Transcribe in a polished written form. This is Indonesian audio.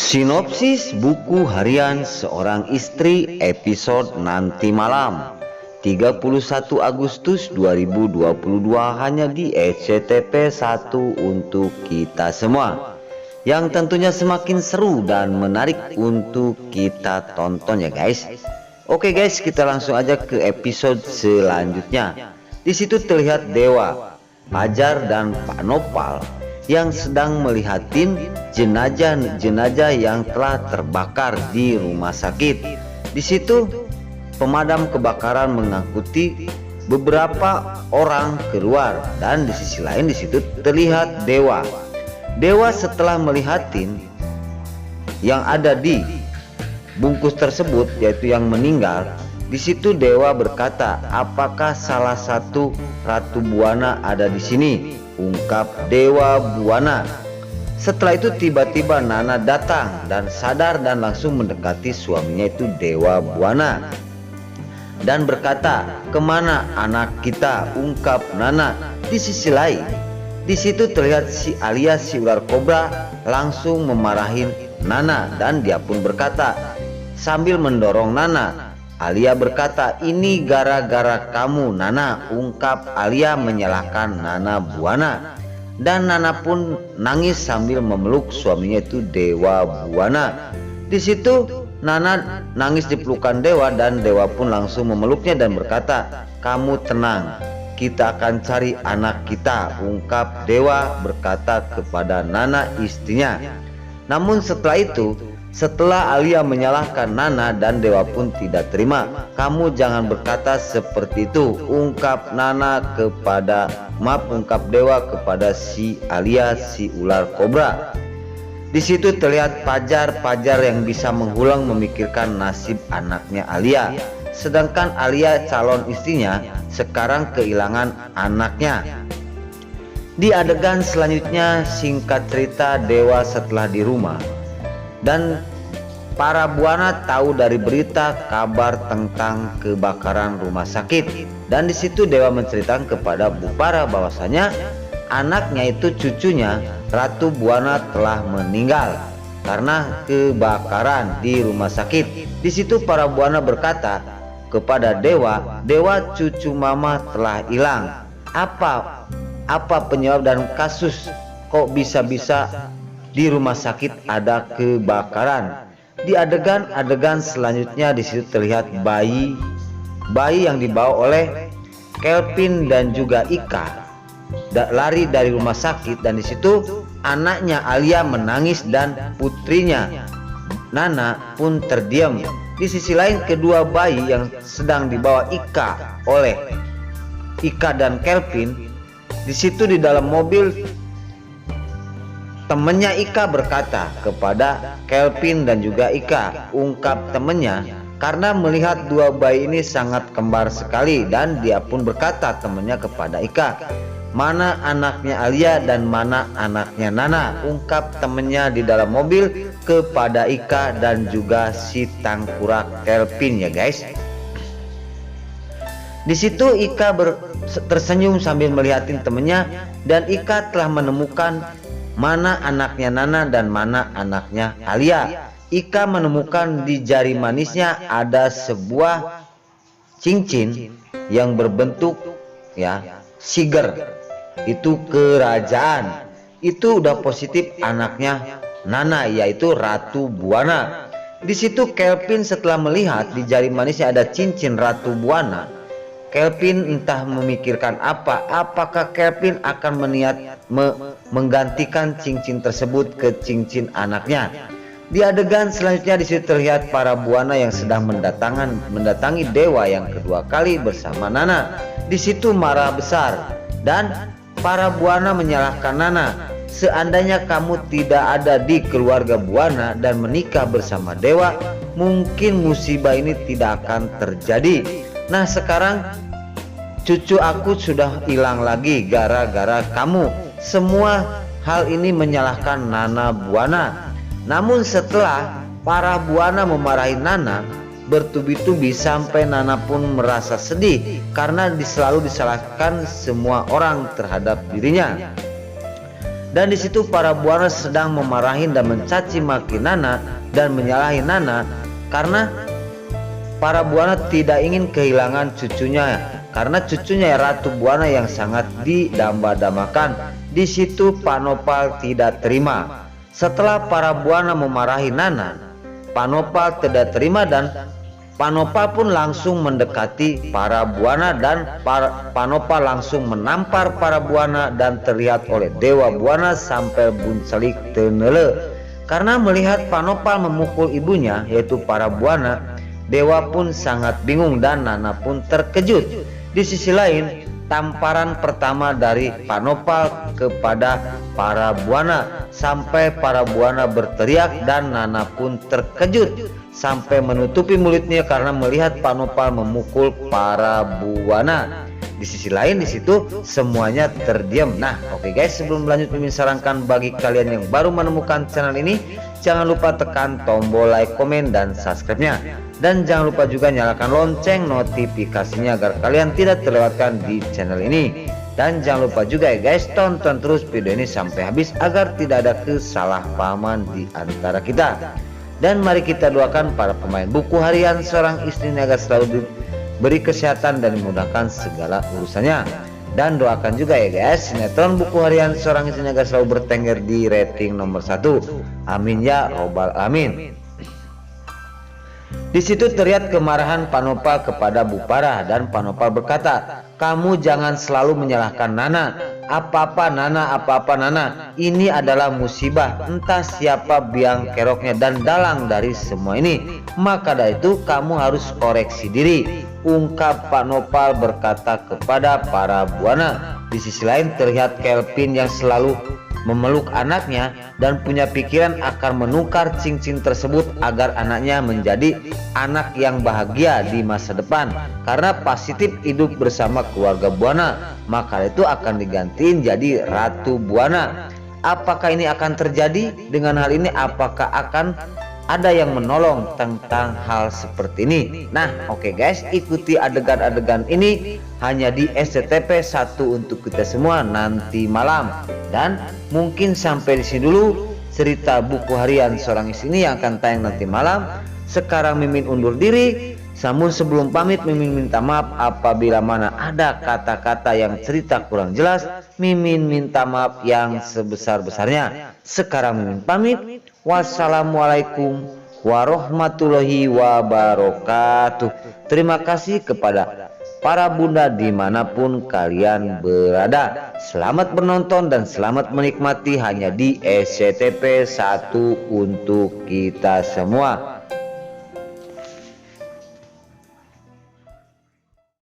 Sinopsis buku harian seorang istri episode nanti malam 31 Agustus 2022 hanya di SCTV 1 untuk kita semua, yang tentunya semakin seru dan menarik untuk kita tonton ya guys. Oke guys, kita langsung aja ke episode selanjutnya. Di situ terlihat Dewa, Fajar dan Pak Nopal yang sedang melihatin jenazah yang telah terbakar di rumah sakit. Di situ pemadam kebakaran mengangkuti beberapa orang keluar, dan di sisi lain di situ terlihat Dewa. Dewa setelah melihatin yang ada di bungkus tersebut, yaitu yang meninggal, di situ Dewa berkata, "Apakah salah satu Ratu Buana ada di sini?" ungkap Dewa Buana. Setelah itu tiba-tiba Nana datang dan sadar dan langsung mendekati suaminya itu Dewa Buana dan berkata, "Kemana anak kita?" ungkap Nana. Di sisi lain, di situ terlihat si Alia si ular kobra langsung memarahin Nana, dan dia pun berkata sambil mendorong Nana. Alia berkata, "Ini gara-gara kamu Nana," ungkap Alia menyalahkan Nana Buana. Dan Nana pun nangis sambil memeluk suaminya itu Dewa Buana. Di situ Nana nangis di pelukan Dewa, dan Dewa pun langsung memeluknya dan berkata, "Kamu tenang, kita akan cari anak kita," ungkap Dewa berkata kepada Nana istrinya. Namun setelah Alia menyalahkan Nana, dan Dewa pun tidak terima. "Kamu jangan berkata seperti itu," ungkap Dewa kepada si Alia si ular kobra. Di situ terlihat Fajar yang bisa menghulang memikirkan nasib anaknya Alia, sedangkan Alia calon istrinya sekarang kehilangan anaknya. Di adegan selanjutnya, singkat cerita, Dewa setelah di rumah dan para Buana tahu dari berita kabar tentang kebakaran rumah sakit, dan di situ Dewa menceritakan kepada Bupara bahwasanya anaknya itu cucunya Ratu Buana telah meninggal karena kebakaran di rumah sakit. Di situ para Buana berkata kepada Dewa, "Dewa, cucu mama telah hilang. Apa penyebab dan kasus kok bisa-bisa di rumah sakit ada kebakaran?" Di adegan selanjutnya di situ terlihat bayi yang dibawa oleh Kelvin dan juga Ika lari dari rumah sakit, dan di situ anaknya Alia menangis dan putrinya Nana pun terdiam. Di sisi lain, kedua bayi yang sedang dibawa oleh Ika dan Kelvin, di situ di dalam mobil temennya Ika berkata kepada Kelvin dan juga Ika, ungkap temennya, karena melihat dua bayi ini sangat kembar sekali, dan dia pun berkata temennya kepada Ika, "Mana anaknya Alia dan mana anaknya Nana?" ungkap temennya di dalam mobil kepada Ika dan juga si tangkurak Kelvin ya guys. Di situ Ika tersenyum sambil melihatin temennya, dan Ika telah menemukan mana anaknya Nana dan mana anaknya Alia. Ika menemukan di jari manisnya ada sebuah cincin yang berbentuk siger. Itu kerajaan. Itu udah positif anaknya Nana, yaitu Ratu Buana. Di situ Kelvin setelah melihat di jari manisnya ada cincin Ratu Buana, Kelvin entah memikirkan apakah Kelvin akan menggantikan cincin tersebut ke cincin anaknya. Di adegan selanjutnya di situ terlihat para Buana yang sedang mendatangi Dewa yang kedua kali bersama Nana. Di situ marah besar, dan para Buana menyalahkan Nana. "Seandainya kamu tidak ada di keluarga Buana dan menikah bersama Dewa, mungkin musibah ini tidak akan terjadi. Nah sekarang cucu aku sudah hilang lagi gara-gara kamu." Semua hal ini menyalahkan Nana Buana. Namun setelah para Buana memarahi Nana bertubi-tubi sampai Nana pun merasa sedih karena selalu disalahkan semua orang terhadap dirinya. Dan di situ para buana sedang memarahi dan mencaci maki Nana dan menyalahi Nana karena para buana tidak ingin kehilangan cucunya, karena cucunya Ratu Buana yang sangat didamba-dambakan. Di situ Pak Nopal tidak terima. Setelah para buana memarahi Nana, Pak Nopal tidak terima dan Pak Nopal pun langsung mendekati para buana dan Pak Nopal langsung menampar para buana dan terlihat oleh Dewa Buana sampai buncelik tenele. Karena melihat Pak Nopal memukul ibunya yaitu para buana, Dewa pun sangat bingung dan Nana pun terkejut. Di sisi lain, tamparan pertama dari Pak Nopal kepada para buana sampai para buana berteriak dan Nana pun terkejut sampai menutupi mulutnya karena melihat Pak Nopal memukul para buana. Di sisi lain di situ semuanya terdiam. Nah, oke guys, sebelum lanjut Mimin sarankan bagi kalian yang baru menemukan channel ini, jangan lupa tekan tombol like, komen, dan subscribe-nya. Dan jangan lupa juga nyalakan lonceng notifikasinya agar kalian tidak terlewatkan di channel ini. Dan jangan lupa juga ya guys, tonton terus video ini sampai habis agar tidak ada kesalahpahaman di antara kita. Dan mari kita doakan para pemain buku harian seorang istri ini agar selalu diberi kesehatan dan dimudahkan segala urusannya. Dan doakan juga ya guys, sinetron buku harian seorang istri ini agar selalu bertengger di rating nomor 1. Amin ya robbal alamin. Di situ terlihat kemarahan Pak Nopal kepada Bu Parah dan Pak Nopal berkata, "Kamu jangan selalu menyalahkan Nana. Apa-apa Nana. Ini adalah musibah. Entah siapa biang keroknya dan dalang dari semua ini. Maka dari itu kamu harus koreksi diri," ungkap Pak Nopal berkata kepada para buana. Di sisi lain terlihat Kelvin yang selalu memeluk anaknya dan punya pikiran akan menukar cincin tersebut agar anaknya menjadi anak yang bahagia di masa depan. Karena positif hidup bersama keluarga buana, maka itu akan digantiin jadi Ratu Buana. Apakah ini akan terjadi? Dengan hal ini apakah akan ada yang menolong tentang hal seperti ini? Nah, oke guys, ikuti adegan-adegan ini hanya di SCTP 1 untuk kita semua nanti malam. Dan mungkin sampai di sini dulu cerita buku harian seorang istri ini yang akan tayang nanti malam. Sekarang Mimin undur diri. Namun sebelum pamit, Mimin minta maaf apabila mana ada kata-kata yang cerita kurang jelas. Mimin minta maaf yang sebesar-besarnya. Sekarang Mimin pamit. Wassalamualaikum warahmatullahi wabarakatuh. Terima kasih kepada para bunda dimanapun kalian berada. Selamat menonton dan selamat menikmati hanya di SCTP 1 untuk kita semua.